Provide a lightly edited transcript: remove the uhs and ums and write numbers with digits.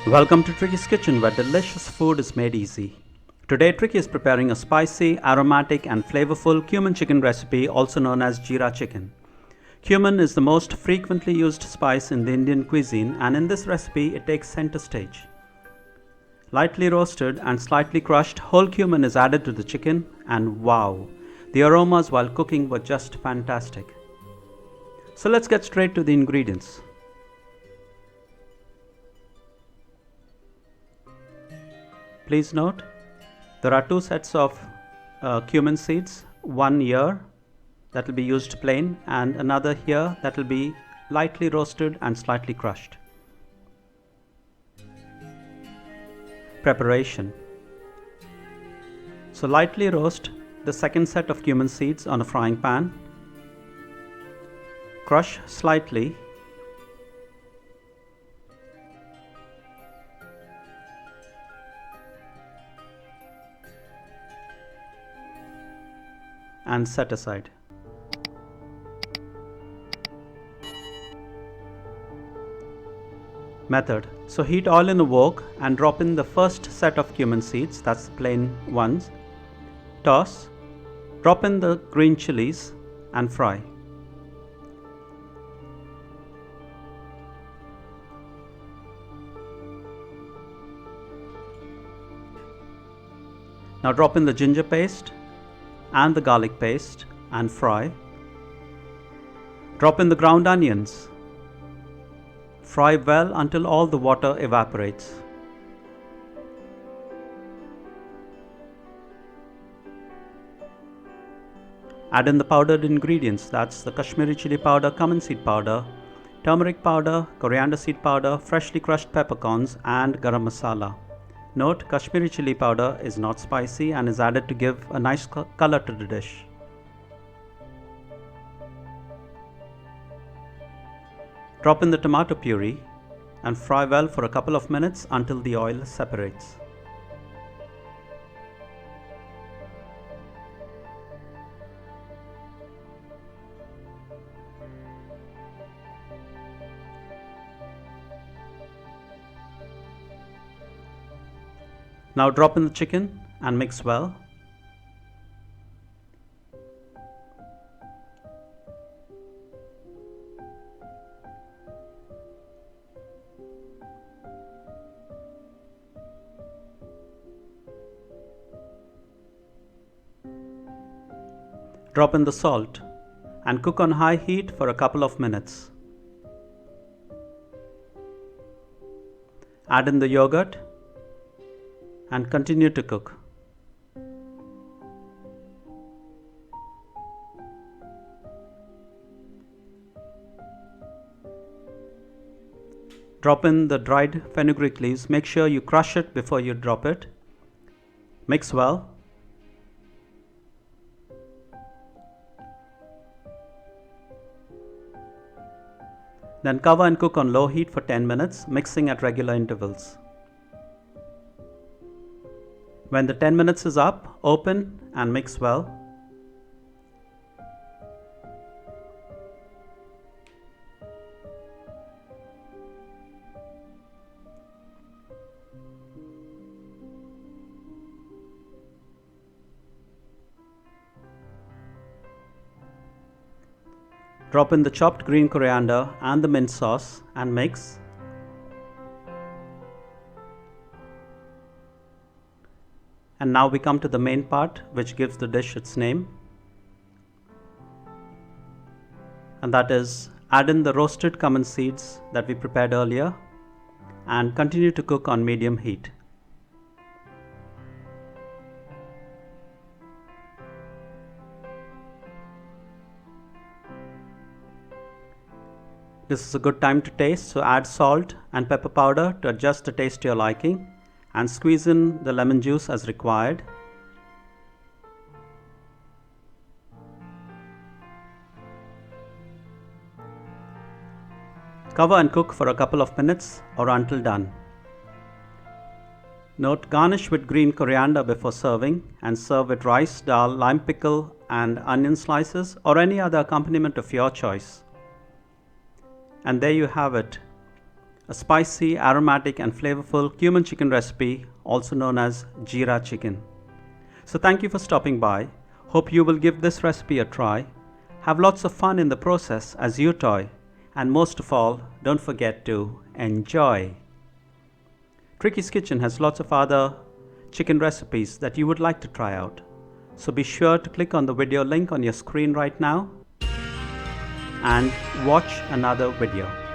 Welcome to Trickeys Kitchen, where delicious food is made easy. Today Trickey is preparing a spicy, aromatic and flavorful cumin chicken recipe, also known as Jeera chicken. Cumin is the most frequently used spice in the Indian cuisine, and in this recipe it takes center stage. Lightly roasted and slightly crushed whole cumin is added to the chicken, and wow, the aromas while cooking were just fantastic. So let's get straight to the ingredients. Please note, there are two sets of cumin seeds, one here that will be used plain and another here that will be lightly roasted and slightly crushed. Preparation. So lightly roast the second set of cumin seeds on a frying pan. Crush slightly. And set aside. Method. So heat oil in a wok and drop in the first set of cumin seeds, that's the plain ones. Toss. Drop in the green chilies and fry. Now drop in the ginger paste and the garlic paste and fry. Drop in the ground onions. Fry well until all the water evaporates. Add in the powdered ingredients, that's the Kashmiri chili powder, cumin seed powder, turmeric powder, coriander seed powder, freshly crushed peppercorns and garam masala. Note, Kashmiri chili powder is not spicy and is added to give a nice color to the dish. Drop in the tomato puree and fry well for a couple of minutes until the oil separates. Now drop in the chicken and mix well. Drop in the salt and cook on high heat for a couple of minutes. Add in the yogurt and continue to cook. Drop in the dried fenugreek leaves. Make sure you crush it before you drop it. Mix well. Then cover and cook on low heat for 10 minutes, mixing at regular intervals. When the 10 minutes is up, open and mix well. Drop in the chopped green coriander and the mint sauce and mix. And now we come to the main part, which gives the dish its name. And that is, add in the roasted cumin seeds that we prepared earlier and continue to cook on medium heat. This is a good time to taste, so add salt and pepper powder to adjust the taste to your liking and squeeze in the lemon juice as required. Cover and cook for a couple of minutes or until done. Note, garnish with green coriander before serving and serve with rice, dal, lime pickle and onion slices or any other accompaniment of your choice. And there you have it, a spicy, aromatic and flavorful cumin chicken recipe also known as Jeera chicken. So thank you for stopping by. Hope you will give this recipe a try. Have lots of fun in the process as you toy, and most of all, don't forget to enjoy. Trickeys Kitchen has lots of other chicken recipes that you would like to try out. So be sure to click on the video link on your screen right now and watch another video.